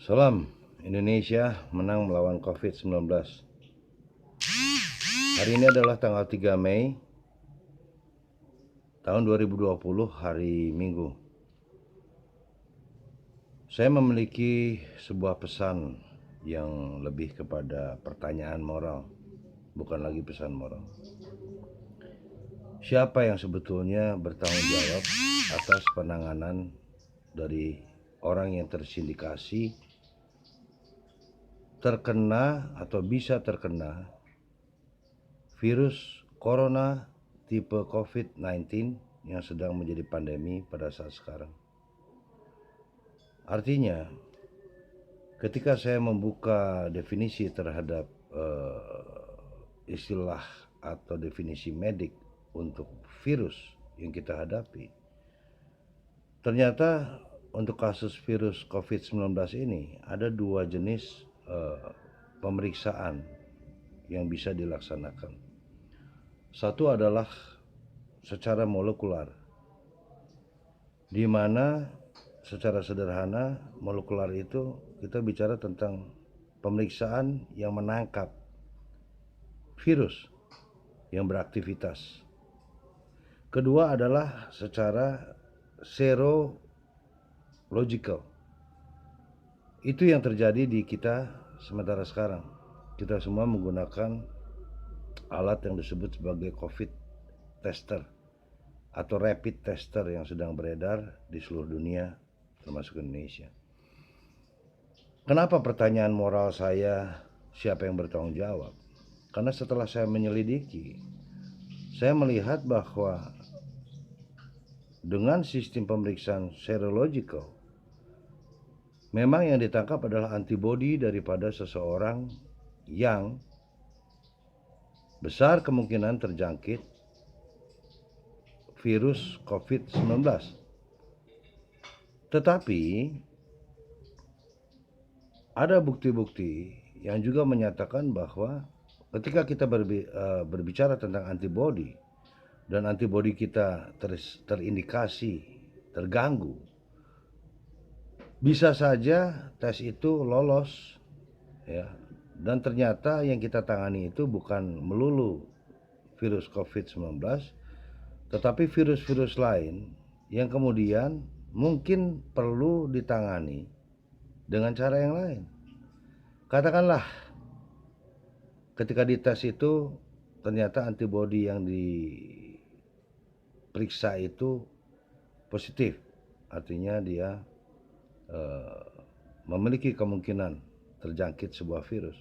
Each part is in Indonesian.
Salam, Indonesia menang melawan COVID-19. Hari ini adalah tanggal 3 Mei tahun 2020, hari Minggu. Saya memiliki sebuah pesan yang lebih kepada pertanyaan moral, bukan lagi pesan moral. Siapa yang sebetulnya bertanggung jawab atas penanganan dari orang yang tersindikasi, terkena atau bisa terkena virus corona tipe COVID-19 yang sedang menjadi pandemi pada saat sekarang? Artinya, ketika saya membuka definisi terhadap istilah atau definisi medik untuk virus yang kita hadapi, ternyata untuk kasus virus COVID-19 ini ada dua jenis pemeriksaan yang bisa dilaksanakan. Satu adalah secara molekular, di mana secara sederhana molekular itu kita bicara tentang pemeriksaan yang menangkap virus yang beraktivitas. Kedua adalah secara serological. Itu yang terjadi di kita sementara sekarang. Kita semua menggunakan alat yang disebut sebagai COVID tester atau rapid tester yang sedang beredar di seluruh dunia, termasuk Indonesia. Kenapa pertanyaan moral saya, siapa yang bertanggung jawab? Karena setelah saya menyelidiki, saya melihat bahwa dengan sistem pemeriksaan serological, memang yang ditangkap adalah antibodi daripada seseorang yang besar kemungkinan terjangkit virus COVID-19. Tetapi ada bukti-bukti yang juga menyatakan bahwa ketika kita berbicara tentang antibodi dan antibodi kita terindikasi terganggu, bisa saja tes itu lolos, ya. Dan ternyata yang kita tangani itu bukan melulu virus COVID-19, tetapi virus-virus lain yang kemudian mungkin perlu ditangani dengan cara yang lain. Katakanlah ketika dites itu ternyata antibodi yang diperiksa itu positif, artinya dia memiliki kemungkinan terjangkit sebuah virus,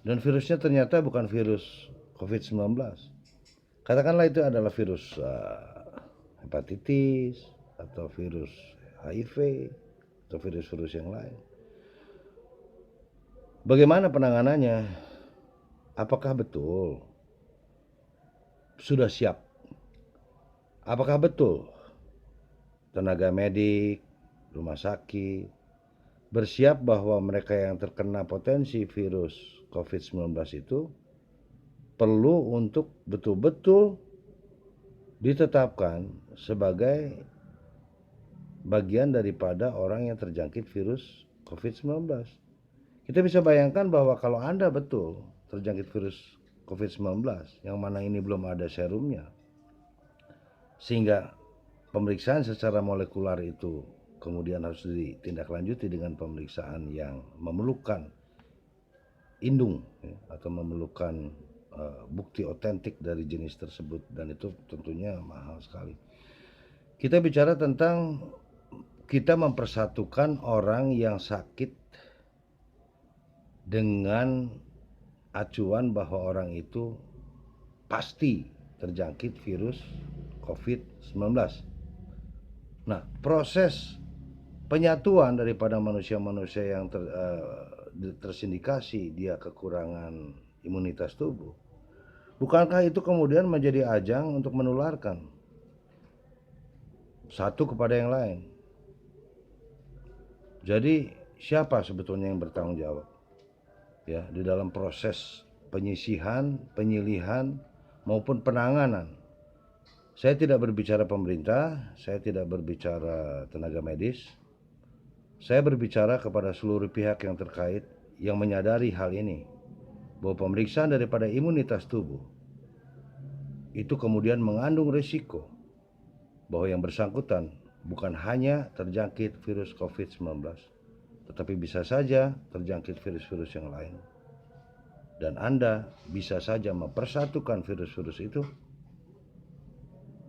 dan virusnya ternyata bukan virus COVID-19. Katakanlah itu adalah virus hepatitis atau virus HIV atau virus-virus yang lain. Bagaimana penanganannya? Apakah betul sudah siap? Apakah betul tenaga medik, rumah sakit bersiap bahwa mereka yang terkena potensi virus COVID-19 itu perlu untuk betul-betul ditetapkan sebagai bagian daripada orang yang terjangkit virus COVID-19? Kita bisa bayangkan bahwa kalau Anda betul terjangkit virus COVID-19, yang mana ini belum ada serumnya, sehingga pemeriksaan secara molekular itu kemudian harus ditindaklanjuti dengan pemeriksaan yang memerlukan indung, ya, atau memerlukan bukti otentik dari jenis tersebut, dan itu tentunya mahal sekali. Kita bicara tentang kita mempersatukan orang yang sakit dengan acuan bahwa orang itu pasti terjangkit virus COVID-19. Nah, proses penyatuan daripada manusia-manusia yang tersindikasi, dia kekurangan imunitas tubuh, bukankah itu kemudian menjadi ajang untuk menularkan satu kepada yang lain? Jadi siapa sebetulnya yang bertanggung jawab, ya, di dalam proses penyisihan, penyilihan maupun penanganan? Saya tidak berbicara pemerintah, saya tidak berbicara tenaga medis, Saya berbicara kepada seluruh pihak yang terkait yang menyadari hal ini, bahwa pemeriksaan daripada imunitas tubuh itu kemudian mengandung risiko bahwa yang bersangkutan bukan hanya terjangkit virus COVID-19, tetapi bisa saja terjangkit virus-virus yang lain. Dan Anda bisa saja mempersatukan virus-virus itu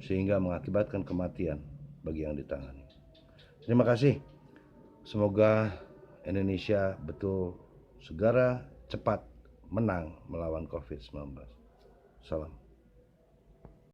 sehingga mengakibatkan kematian bagi yang ditangani. Terima kasih. Semoga Indonesia betul segera cepat menang melawan COVID-19. Salam.